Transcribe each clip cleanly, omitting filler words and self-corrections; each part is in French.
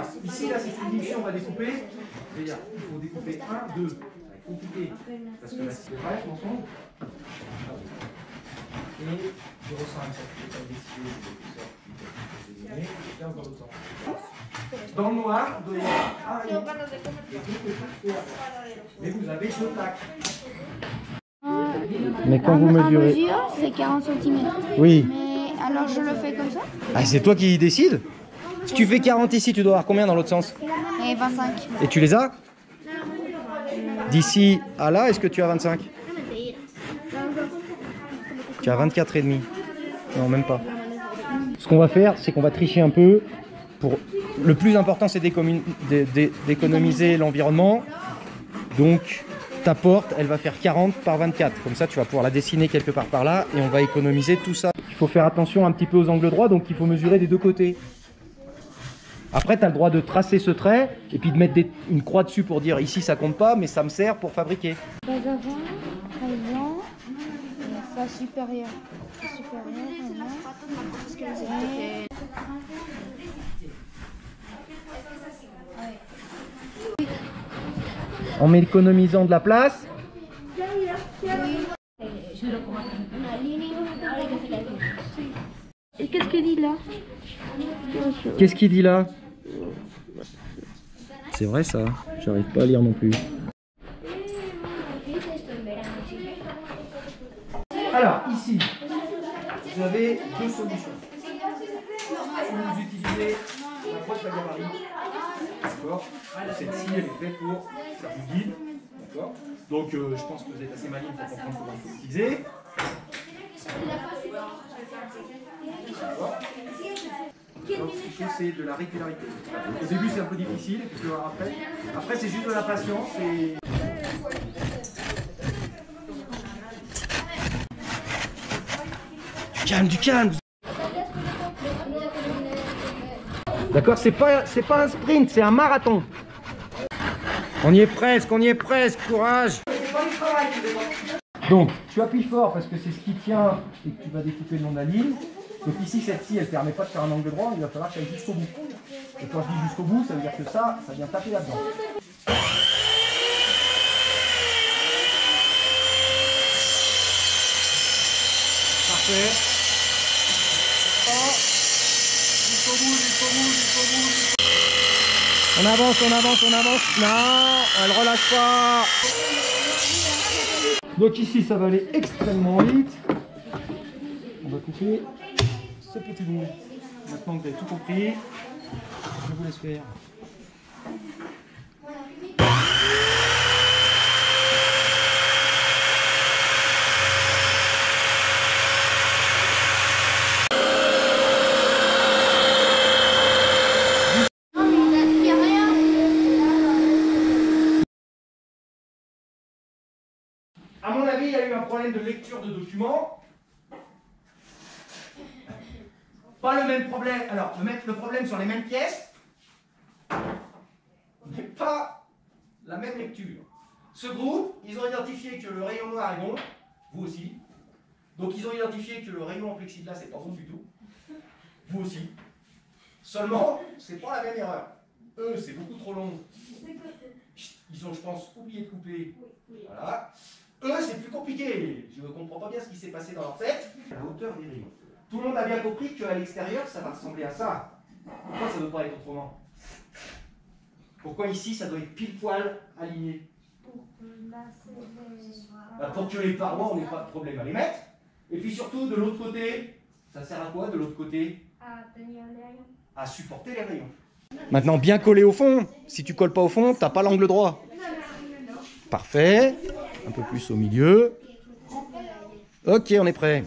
regarde, ici, là, c'est une division, on va découper. Regarde, il faut découper 1, 2. Compliqué. Parce que là, c'est vrai, ensemble. Et je ressens un certificat décidé, dans l'autre sens. Dans le noir, il doit y avoir mais vous avez 2 plaques. Mais quand vous mesurez... mesure, c'est 40 cm. Oui. Mais alors je le fais comme ça. Ah, c'est toi qui décides? Si tu fais 40 ici, tu dois avoir combien dans l'autre sens? Et 25. Et tu les as? D'ici à là, est-ce que tu as 25? Tu as 24,5. Non, même pas. Ce qu'on va faire, c'est qu'on va tricher un peu. Le plus important, c'est d'économiser l'environnement. Donc, ta porte, elle va faire 40 par 24. Comme ça, tu vas pouvoir la dessiner quelque part par là et on va économiser tout ça. Il faut faire attention un petit peu aux angles droits, donc il faut mesurer des 2 côtés. Après, tu as le droit de tracer ce trait et puis de mettre une croix dessus pour dire ici ça compte pas, mais ça me sert pour fabriquer. Pas d'avant, avant, ça supérieur. En économisant de la place. Et qu'est-ce qu'il dit là? Qu'est-ce qu'il dit là? C'est vrai ça, j'arrive pas à lire non plus. Alors, ici, vous avez 2 solutions. Vous utilisez la boîte à gabarit. D'accord. Celle-ci, elle est faite pour ça vous guide. D'accord. Donc, je pense que vous êtes assez maligne pour comprendre comment il faut l'utiliser. D'accord. Donc, ce qu'il faut, c'est de la régularité. Au début, c'est un peu difficile, et puis tu vas voir après. Après, c'est juste de la patience. Et... Calme, du calme. D'accord, c'est pas un sprint, c'est un marathon. On y est presque, courage. Donc, tu appuies fort parce que c'est ce qui tient et que tu vas découper le long de la ligne. Donc ici, cette-ci, elle ne permet pas de faire un angle droit, il va falloir qu'elle aille jusqu'au bout. Et quand je dis jusqu'au bout, ça veut dire que ça vient taper là-dedans. Parfait. Oh. Jusqu'au bout. On avance. Non, elle relâche pas. Donc ici, ça va aller extrêmement vite. On va couper ce petit bout. Maintenant que vous avez tout compris, je vous laisse faire. À mon avis, il y a eu un problème de lecture de documents. Pas le même problème. Alors, le problème sur les mêmes pièces, mais pas la même lecture. Ce groupe, ils ont identifié que le rayon noir est bon, vous aussi. Donc, ils ont identifié que le rayon en plexiglas c'est pas bon du tout, vous aussi. Seulement, c'est pas la même erreur. Eux, c'est beaucoup trop long. Ils ont, je pense, oublié de couper. Voilà. Eux, c'est plus compliqué. Je ne comprends pas bien ce qui s'est passé dans leur tête. La hauteur des rayons. Tout le monde a bien compris qu'à l'extérieur, ça va ressembler à ça. Pourquoi ça ne doit pas être autrement? Pourquoi ici, ça doit être pile poil aligné? Pour que les parois, on n'ait pas de problème à les mettre. Et puis surtout, de l'autre côté, ça sert à quoi de l'autre côté? À tenir les rayons. À supporter les rayons. Maintenant, bien collé au fond. Si tu colles pas au fond, tu n'as pas l'angle droit. Parfait. Un peu plus au milieu. Ok, on est prêt.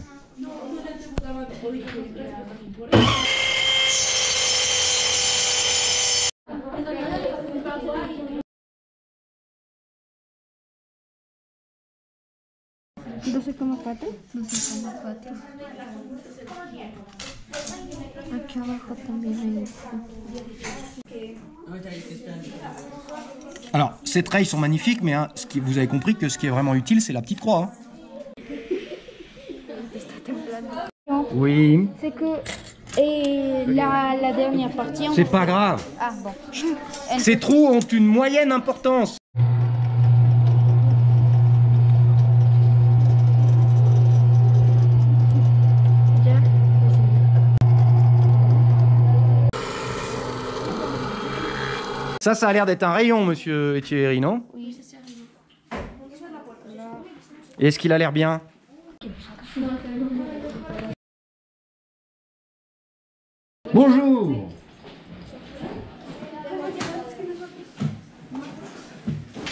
Alors, ces traits sont magnifiques, mais hein, vous avez compris que ce qui est vraiment utile, c'est la petite croix. Hein. Oui. C'est que... Et la dernière partie. C'est pas grave. Ah bon. Ces trous ont une moyenne importance. Ça a l'air d'être un rayon, monsieur Etieri, non? Oui. Et est-ce qu'il a l'air bien? Bonjour.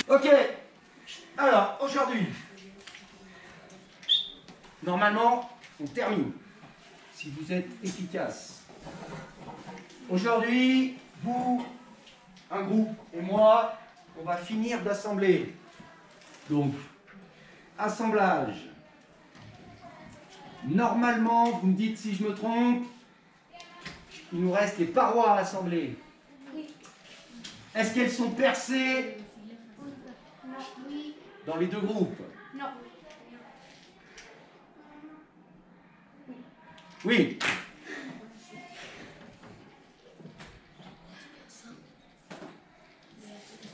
Ok. Alors, aujourd'hui, normalement, on termine. Si vous êtes efficace. Aujourd'hui, vous, un groupe et moi, on va finir d'assembler. Donc, assemblage. Normalement, vous me dites si je me trompe, il nous reste les parois à assembler. Est-ce qu'elles sont percées dans les deux groupes? Non. Oui.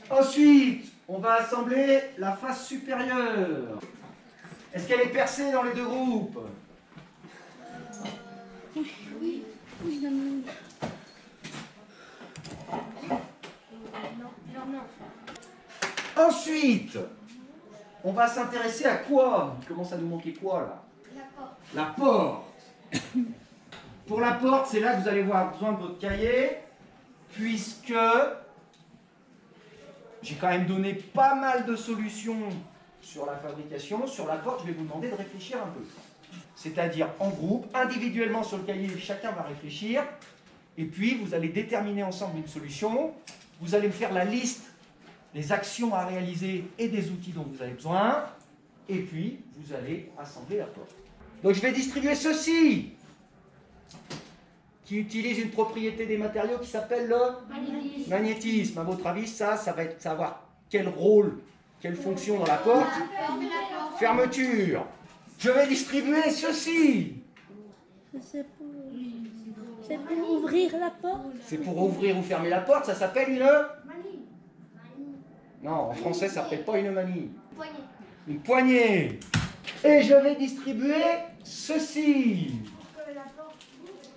Ensuite, on va assembler la face supérieure. Est-ce qu'elle est percée dans les deux groupes? Oui. Non. Ensuite, on va s'intéresser à quoi? Il commence à nous manquer quoi là? La porte. Pour la porte, c'est là que vous allez avoir besoin de votre cahier, puisque j'ai quand même donné pas mal de solutions sur la fabrication. Sur la porte, je vais vous demander de réfléchir un peu. C'est-à-dire en groupe, individuellement sur le cahier, chacun va réfléchir. Et puis, vous allez déterminer ensemble une solution. Vous allez me faire la liste des actions à réaliser et des outils dont vous avez besoin. Et puis, vous allez assembler la porte. Donc, je vais distribuer ceci, qui utilise une propriété des matériaux qui s'appelle le magnétisme. À votre avis, ça va avoir quel rôle, quelle fonction dans la porte? Fermeture. Je vais distribuer ceci. C'est pour ouvrir la porte. C'est pour ouvrir ou fermer la porte, ça s'appelle une... Non, en français, ça s'appelle pas une manille. Une poignée. Et je vais distribuer ceci.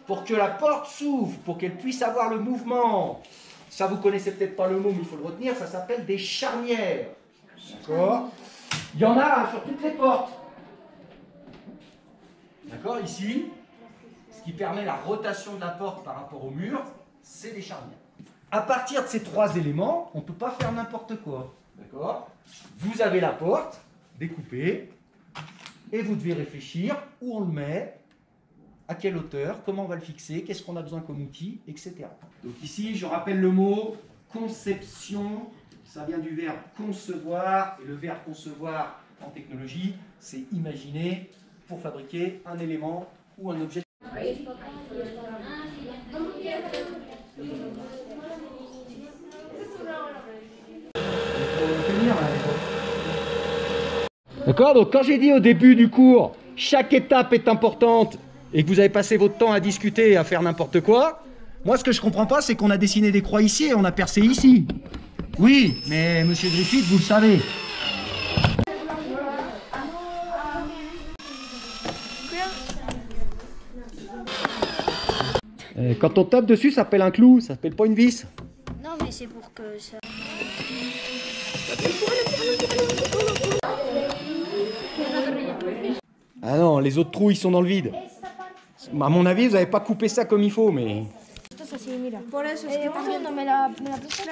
Pour que la porte s'ouvre, pour qu'elle puisse avoir le mouvement. Ça, vous connaissez peut-être pas le mot, mais il faut le retenir, ça s'appelle des charnières. D'accord? Il y en a sur toutes les portes. D'accord? Ici, ce qui permet la rotation de la porte par rapport au mur, c'est des charnières. À partir de ces trois éléments, on ne peut pas faire n'importe quoi. D'accord? Vous avez la porte découpée et vous devez réfléchir où on le met, à quelle hauteur, comment on va le fixer, qu'est-ce qu'on a besoin comme outil, etc. Donc ici, je rappelle le mot conception. Ça vient du verbe concevoir, et le verbe concevoir en technologie, c'est imaginer pour fabriquer un élément ou un objet. D'accord? Donc quand j'ai dit au début du cours, chaque étape est importante et que vous avez passé votre temps à discuter et à faire n'importe quoi, moi ce que je comprends pas, c'est qu'on a dessiné des croix ici et on a percé ici. Oui, mais monsieur Griffith, vous le savez. Quand on tape dessus, ça s'appelle un clou, ça s'appelle pas une vis. Non, mais c'est pour que ça... Ah non, les autres trous, ils sont dans le vide. À mon avis, vous n'avez pas coupé ça comme il faut, mais... Por eso es que también no me la puse.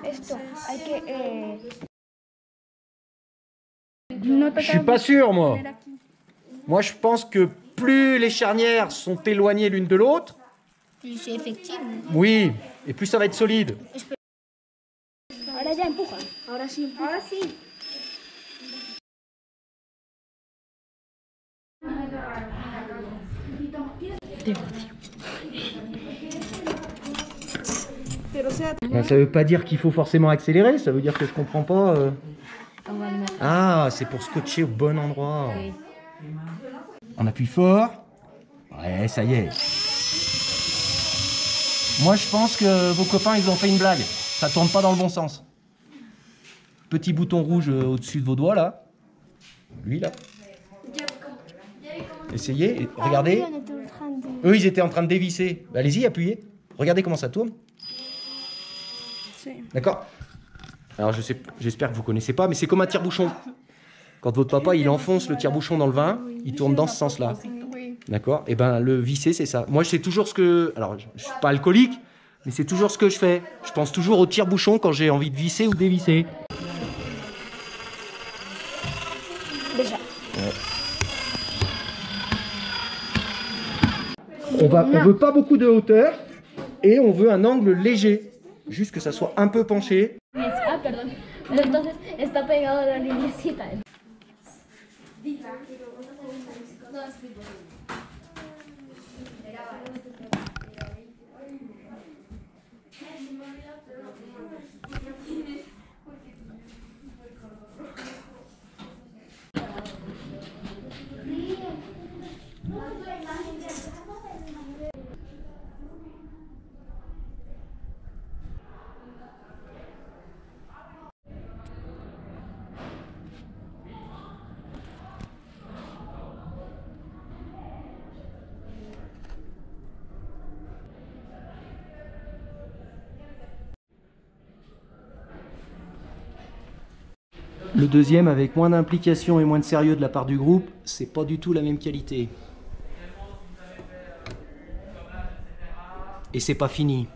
Esto, hay que... Je suis pas sûr, moi. Moi, je pense que plus les charnières sont éloignées l'une de l'autre... Plus c'est effectif. Oui, et plus ça va être solide. Ahora ya empuja. Ahora sí. Ahora sí. Ben, ça veut pas dire qu'il faut forcément accélérer, ça veut dire que je comprends pas. Ah, c'est pour scotcher au bon endroit. On appuie fort. Ouais, ça y est. Moi, je pense que vos copains, ils ont fait une blague. Ça tourne pas dans le bon sens. Petit bouton rouge au-dessus de vos doigts, là. Lui, là. Essayez, regardez. Eux, ils étaient en train de dévisser. Bah, allez-y, appuyez. Regardez comment ça tourne. D'accord? Alors, j'espère que vous connaissez pas, mais c'est comme un tire-bouchon. Quand votre papa, il enfonce le tire-bouchon dans le vin, il tourne dans ce sens-là. D'accord? Et ben, le visser, c'est ça. Moi, c'est toujours ce que... Alors, je suis pas alcoolique, mais c'est toujours ce que je fais. Je pense toujours au tire-bouchon quand j'ai envie de visser ou dévisser. Déjà. Ouais. On veut pas beaucoup de hauteur et on veut un angle léger. Juste que ça soit un peu penché. Ah, perdón. Entonces está pegado a la lineecita. Le deuxième, avec moins d'implication et moins de sérieux de la part du groupe, c'est pas du tout la même qualité. Et c'est pas fini.